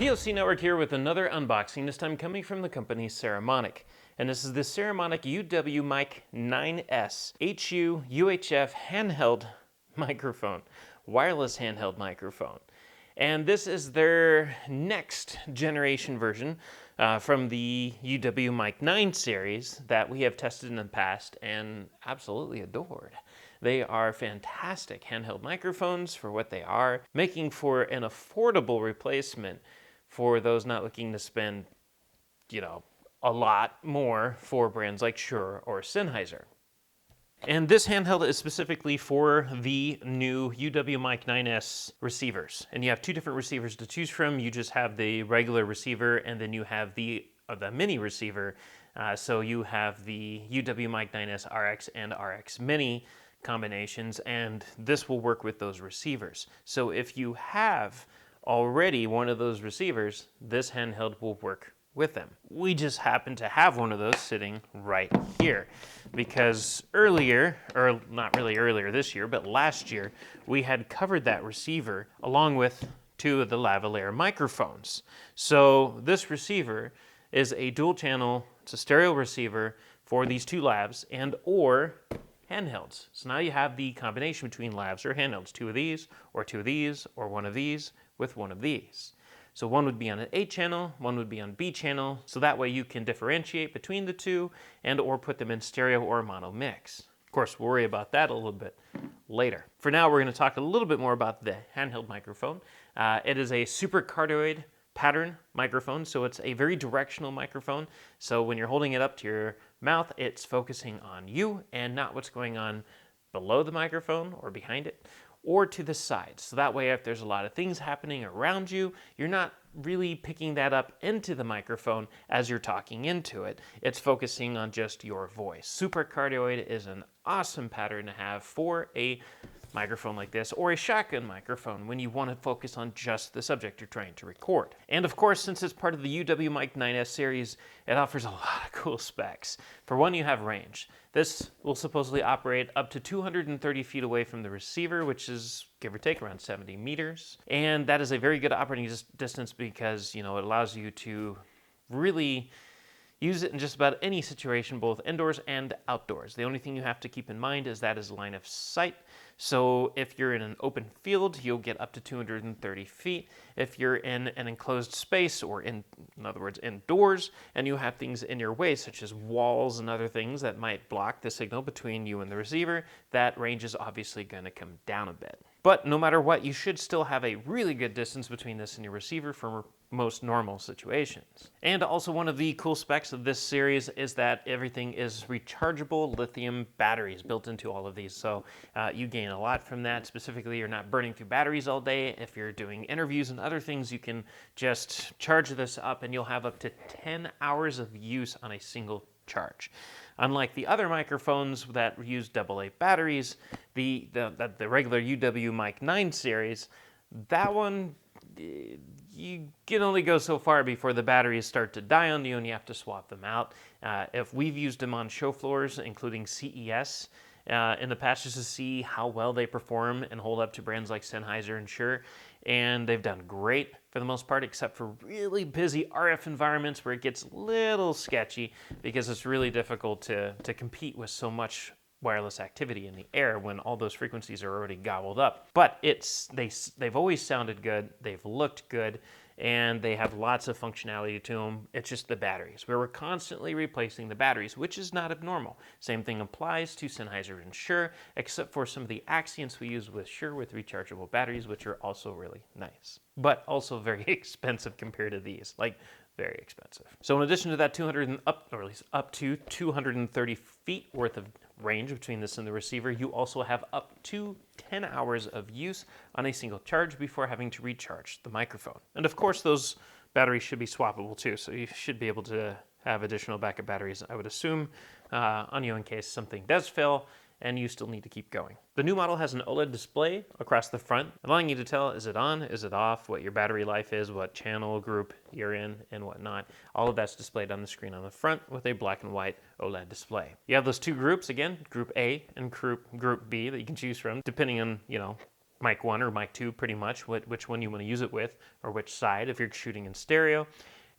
POC Network here with another unboxing, this time coming from the company Saramonic. And this is the Saramonic UwMic9S HU UHF handheld microphone, wireless handheld microphone. And this is their next generation version from the UwMic9 series that we have tested in the past and absolutely adored. They are fantastic handheld microphones for what they are, making for an affordable replacement for those not looking to spend, a lot more for brands like Shure or Sennheiser. And this handheld is specifically for the new UwMic9S receivers. And you have two different receivers to choose from. You just have the regular receiver, and then you have the mini receiver. So you have the UwMic9S RX and RX Mini combinations, and this will work with those receivers. So if you have already one of those receivers, this handheld will work with them. We just happen to have one of those sitting right here because earlier, or not really earlier this year, but last year, we had covered that receiver along with two of the lavalier microphones. So this receiver is a dual channel, it's a stereo receiver for these two lavs and or handhelds. So now you have the combination between lavs or handhelds, two of these, or one of these with one of these. So one would be on an A channel, one would be on B channel, so that way you can differentiate between the two and or put them in stereo or mono mix. Of course, we'll worry about that a little bit later. For now, we're going to talk a little bit more about the handheld microphone. It is a supercardioid pattern microphone, so it's a very directional microphone. So when you're holding it up to your mouth, it's focusing on you and not what's going on below the microphone or behind it or to the side. So that way, if there's a lot of things happening around you, you're not really picking that up into the microphone as you're talking into it. It's focusing on just your voice. Supercardioid is an awesome pattern to have for a microphone like this, or a shotgun microphone when you want to focus on just the subject you're trying to record. And of course, since it's part of the UwMic9S series, it offers a lot of cool specs. For one, you have range. This will supposedly operate up to 230 feet away from the receiver, which is give or take around 70 meters. And that is a very good operating distance because, it allows you to really use it in just about any situation, both indoors and outdoors. The only thing you have to keep in mind is that is line of sight. So if you're in an open field, you'll get up to 230 feet. If you're in an enclosed space, or in other words, indoors, and you have things in your way, such as walls and other things that might block the signal between you and the receiver, that range is obviously going to come down a bit. But no matter what, you should still have a really good distance between this and your receiver for most normal situations. And also one of the cool specs of this series is that everything is rechargeable lithium batteries built into all of these. So you gain a lot from that. Specifically, you're not burning through batteries all day. If you're doing interviews and other things, you can just charge this up and you'll have up to 10 hours of use on a single charge. Unlike the other microphones that use AA batteries, the regular UwMic9 series, that one, you can only go so far before the batteries start to die on you and you have to swap them out. If we've used them on show floors, including CES, in the past just to see how well they perform and hold up to brands like Sennheiser and Shure, and they've done great for the most part, except for really busy RF environments where it gets a little sketchy because it's really difficult to compete with so much wireless activity in the air when all those frequencies are already gobbled up. But they've always sounded good, they've looked good, and they have lots of functionality to them. It's just the batteries. We're constantly replacing the batteries, which is not abnormal. Same thing applies to Sennheiser and Shure, except for some of the accents we use with Shure with rechargeable batteries, which are also really nice, but also very expensive compared to these. Like, very expensive. So in addition to that up to 230 feet worth of range between this and the receiver, you also have up to 10 hours of use on a single charge before having to recharge the microphone. And of course, those batteries should be swappable too, so you should be able to have additional backup batteries, I would assume, on you in case something does fail and you still need to keep going. The new model has an OLED display across the front, allowing you to tell, is it on, is it off, what your battery life is, what channel group you're in, and whatnot. All of that's displayed on the screen on the front with a black and white OLED display. You have those two groups, again, Group A and Group B, that you can choose from, depending on, mic 1 or mic 2 pretty much, which one you want to use it with or which side if you're shooting in stereo.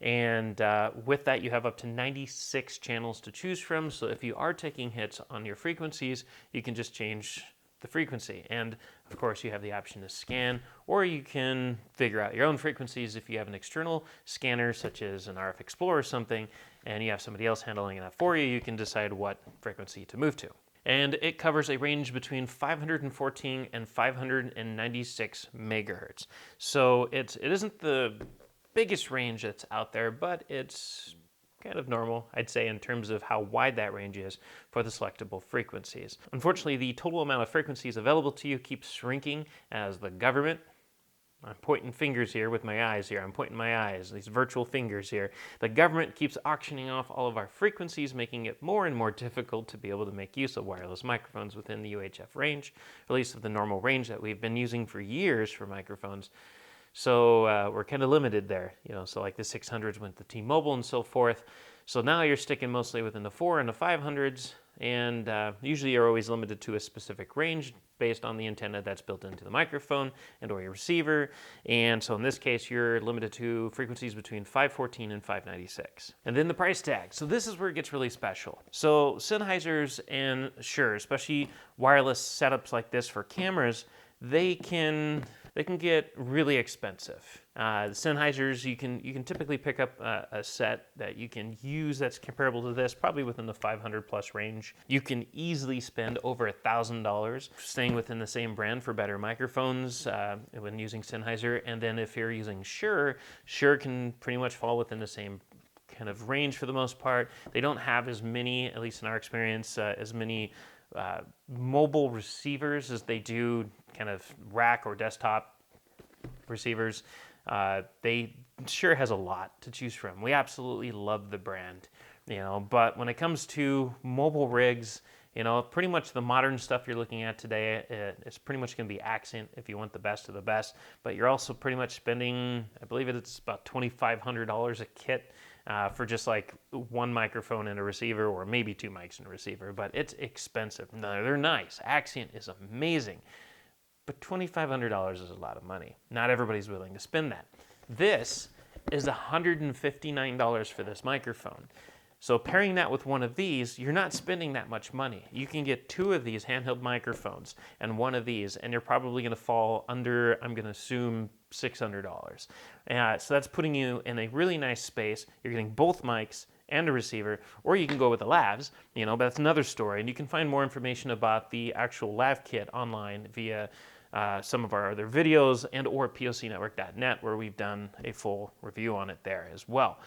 And with that, you have up to 96 channels to choose from. So if you are taking hits on your frequencies, you can just change the frequency. And of course, you have the option to scan, or you can figure out your own frequencies if you have an external scanner, such as an RF Explorer or something, and you have somebody else handling that for you. You can decide what frequency to move to. And it covers a range between 514 and 596 megahertz. So it isn't the biggest range that's out there, but it's kind of normal, I'd say, in terms of how wide that range is for the selectable frequencies. Unfortunately, the total amount of frequencies available to you keeps shrinking as the government, I'm pointing fingers here with my eyes here, I'm pointing my eyes, these virtual fingers here. The government keeps auctioning off all of our frequencies, making it more and more difficult to be able to make use of wireless microphones within the UHF range, or at least of the normal range that we've been using for years for microphones. So we're kind of limited there, so like the 600s went to T-Mobile and so forth. So now you're sticking mostly within the 4 and the 500s, and usually you're always limited to a specific range based on the antenna that's built into the microphone and or your receiver. And so in this case, you're limited to frequencies between 514 and 596. And then the price tag. So this is where it gets really special. So Sennheisers and Shure, especially wireless setups like this for cameras, they can get really expensive. The Sennheisers, you can typically pick up a set that you can use that's comparable to this, probably within the 500 plus range. You can easily spend over $1,000 staying within the same brand for better microphones when using Sennheiser. And then if you're using Shure can pretty much fall within the same kind of range for the most part. They don't have as many, at least in our experience, as many mobile receivers as they do kind of rack or desktop receivers. They Shure has a lot to choose from. We absolutely love the brand, but when it comes to mobile rigs, pretty much the modern stuff you're looking at today, it's pretty much going to be Accent if you want the best of the best, but you're also pretty much spending, I believe it's about $2,500 a kit for just like one microphone and a receiver, or maybe two mics and a receiver, but it's expensive. No, they're nice. Accent is amazing, but $2,500 is a lot of money. Not everybody's willing to spend that. This is $159 for this microphone. So pairing that with one of these, you're not spending that much money. You can get two of these handheld microphones and one of these, and you're probably going to fall under, I'm going to assume, $600. So that's putting you in a really nice space. You're getting both mics and a receiver, or you can go with the lavs, but that's another story. And you can find more information about the actual lav kit online via some of our other videos and or POCnetwork.net, where we've done a full review on it there as well.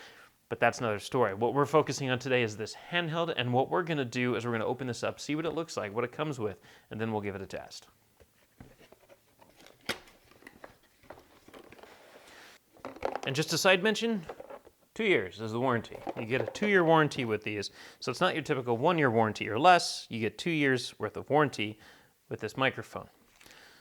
But that's another story. What we're focusing on today is this handheld, and what we're going to do is we're going to open this up, see what it looks like, what it comes with, and then we'll give it a test. And just a side mention, 2 years is the warranty. You get a 2-year warranty with these, so it's not your typical 1-year warranty or less. You get 2 years worth of warranty with this microphone.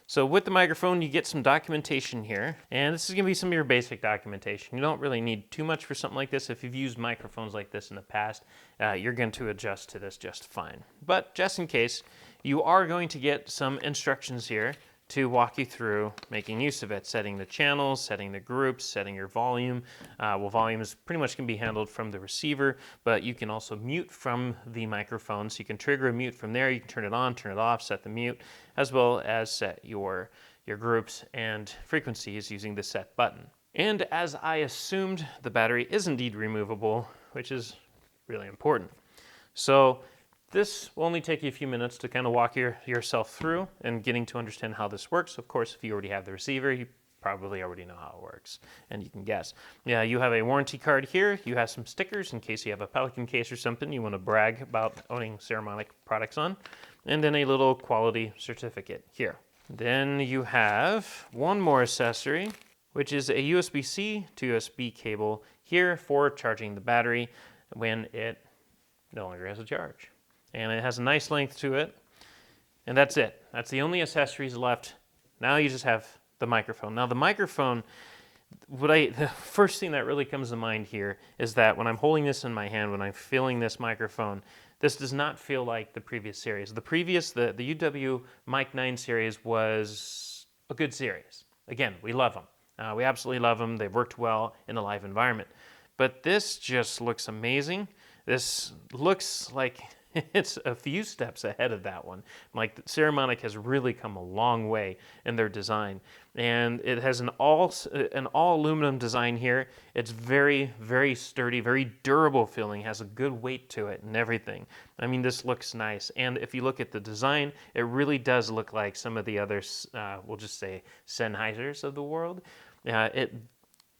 So with the microphone, you get some documentation here, and this is going to be some of your basic documentation. You don't really need too much for something like this. If you've used microphones like this in the past, you're going to adjust to this just fine. But just in case, you are going to get some instructions here to walk you through making use of it, setting the channels, setting the groups, setting your volume. Volume is pretty much can be handled from the receiver, but you can also mute from the microphone. So you can trigger a mute from there. You can turn it on, turn it off, set the mute, as well as set your groups and frequencies using the set button. And as I assumed, the battery is indeed removable, which is really important. So this will only take you a few minutes to kind of walk yourself through and getting to understand how this works. Of course, if you already have the receiver, you probably already know how it works, and you can guess. Yeah, you have a warranty card here. You have some stickers in case you have a Pelican case or something you want to brag about owning Saramonic products on, and then a little quality certificate here. Then you have one more accessory, which is a USB-C to USB cable here for charging the battery when it no longer has a charge. And it has a nice length to it, and that's it. That's the only accessories left. Now you just have the microphone. Now the microphone, the first thing that really comes to mind here is that when I'm holding this in my hand, when I'm feeling this microphone, this does not feel like the previous series. The UwMic9 series was a good series. Again, we love them. We absolutely love them. They've worked well in a live environment. But this just looks amazing. This looks like it's a few steps ahead of that one. Like Saramonic has really come a long way in their design, and it has an all aluminum design here. It's very, very sturdy, very durable feeling. Has a good weight to it and everything. I mean, this looks nice. And if you look at the design, it really does look like some of the others. We'll just say Sennheisers of the world. It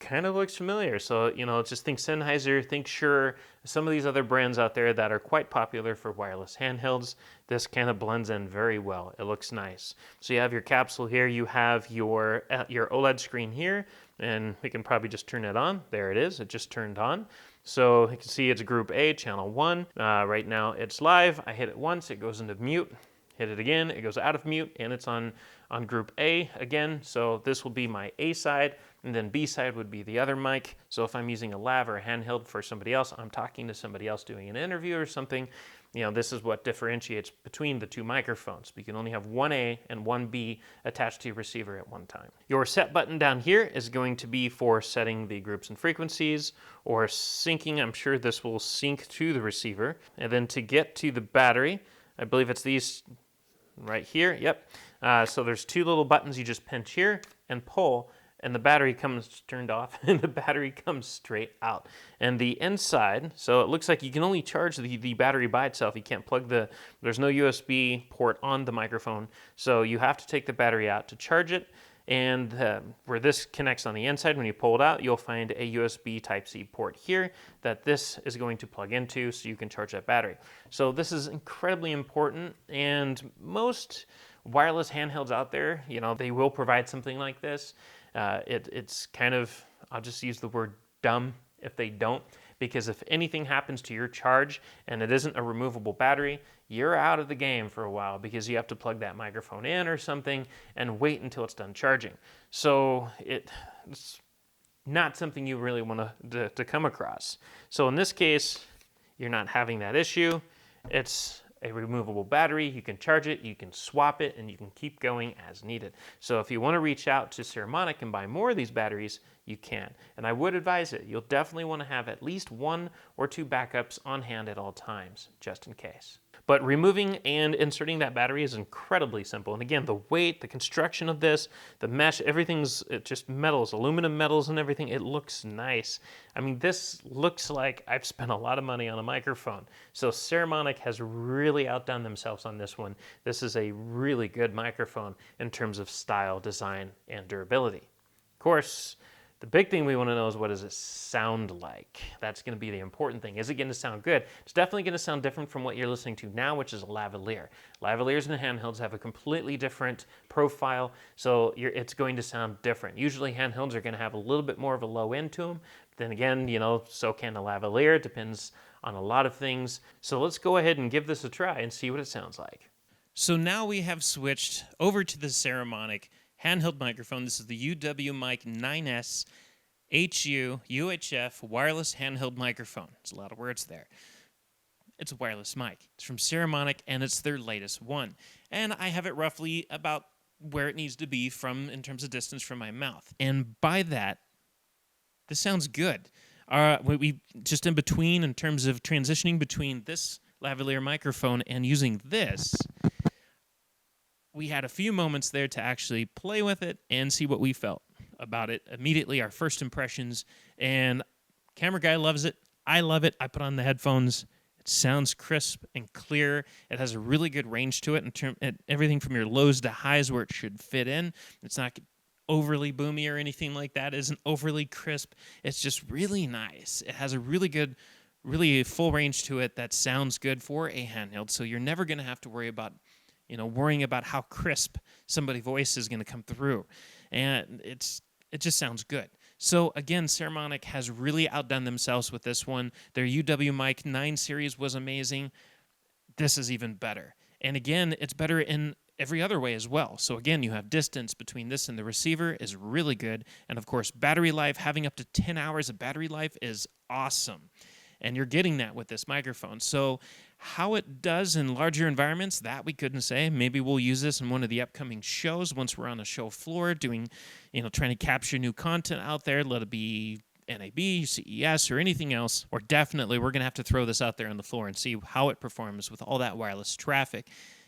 kind of looks familiar. So, just think Sennheiser, think Shure, some of these other brands out there that are quite popular for wireless handhelds. This kind of blends in very well. It looks nice. So you have your capsule here, you have your OLED screen here, and we can probably just turn it on. There it is, it just turned on. So you can see it's Group A, channel 1. Right now it's live. I hit it once, it goes into mute. Hit it again, it goes out of mute, and it's on Group A again. So this will be my A side, and then B side would be the other mic. So if I'm using a lav or a handheld for somebody else, I'm talking to somebody else doing an interview or something, this is what differentiates between the two microphones. You can only have one A and one B attached to your receiver at one time. Your set button down here is going to be for setting the groups and frequencies or syncing. I'm sure this will sync to the receiver. And then to get to the battery, I believe it's these right here, yep. So there's two little buttons you just pinch here and pull, and the battery comes turned off, and the battery comes straight out. And the inside, so it looks like you can only charge the battery by itself. You can't plug there's no USB port on the microphone, so you have to take the battery out to charge it. And where this connects on the inside, when you pull it out, you'll find a USB Type-C port here that this is going to plug into so you can charge that battery. So this is incredibly important, and most wireless handhelds out there, they will provide something like this. It's kind of, I'll just use the word dumb if they don't, because if anything happens to your charge and it isn't a removable battery, you're out of the game for a while because you have to plug that microphone in or something and wait until it's done charging. So it's not something you really want to come across. So in this case, you're not having that issue. It's a removable battery. You can charge it, you can swap it, and you can keep going as needed. So if you want to reach out to Saramonic and buy more of these batteries, you can. And I would advise it. You'll definitely want to have at least 1 or 2 backups on hand at all times, just in case. But removing and inserting that battery is incredibly simple. And again, the weight, the construction of this, the mesh, everything's just metals, aluminum metals and everything. It looks nice. I mean, this looks like I've spent a lot of money on a microphone. So Saramonic has really outdone themselves on this one. This is a really good microphone in terms of style, design, and durability. Of course, the big thing we want to know is, what does it sound like? That's going to be the important thing. Is it going to sound good? It's definitely going to sound different from what you're listening to now, which is a lavalier. Lavaliers and handhelds have a completely different profile, so it's going to sound different. Usually handhelds are going to have a little bit more of a low end to them. Then again, so can a lavalier. It depends on a lot of things. So let's go ahead and give this a try and see what it sounds like. So now we have switched over to the Saramonic handheld microphone. This is the UwMic9S UHF wireless handheld microphone. It's a lot of words there. It's a wireless mic. It's from Saramonic, and it's their latest one. And I have it roughly about where it needs to be in terms of distance from my mouth. And by that, this sounds good. We just in terms of transitioning between this lavalier microphone and using this, we had a few moments there to actually play with it and see what we felt about it. Immediately, our first impressions, and camera guy loves it. I love it. I put on the headphones. It sounds crisp and clear. It has a really good range to it everything from your lows to highs where it should fit in. It's not overly boomy or anything like that. It isn't overly crisp. It's just really nice. It has a really good, really full range to it that sounds good for a handheld, so you're never going to have to worry about worrying about how crisp somebody's voice is going to come through. And it just sounds good. So again, Saramonic has really outdone themselves with this one. Their UwMic9 series was amazing. This is even better. And again, it's better in every other way as well. So again, you have distance between this and the receiver is really good. And of course, battery life, having up to 10 hours of battery life is awesome. And you're getting that with this microphone. So How it does in larger environments, that we couldn't say. Maybe we'll use this in one of the upcoming shows once we're on a show floor doing, trying to capture new content out there, let it be NAB, CES, or anything else. Or definitely we're going to have to throw this out there on the floor and see how it performs with all that wireless traffic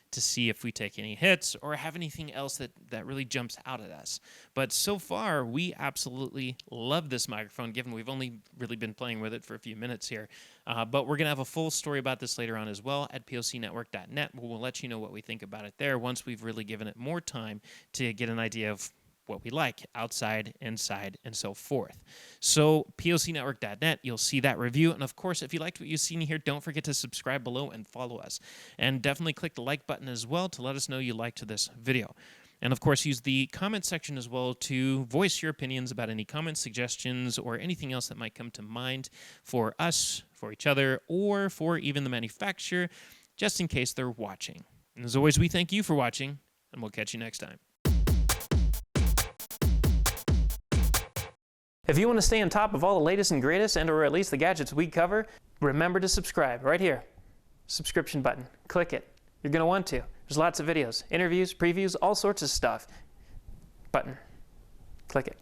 to see if we take any hits or have anything else that really jumps out at us. But so far, we absolutely love this microphone, given we've only really been playing with it for a few minutes here. But we're going to have a full story about this later on as well at POCnetwork.net. We'll let you know what we think about it there once we've really given it more time to get an idea of what we like, outside, inside, and so forth. So POCnetwork.net, you'll see that review. And of course, if you liked what you've seen here, don't forget to subscribe below and follow us. And definitely click the like button as well to let us know you liked this video. And of course, use the comment section as well to voice your opinions about any comments, suggestions, or anything else that might come to mind for us, for each other, or for even the manufacturer, just in case they're watching. And as always, we thank you for watching, and we'll catch you next time. If you want to stay on top of all the latest and greatest, and or at least the gadgets we cover, remember to subscribe right here. Subscription button. Click it. You're going to want to. There's lots of videos, interviews, previews, all sorts of stuff. Button. Click it.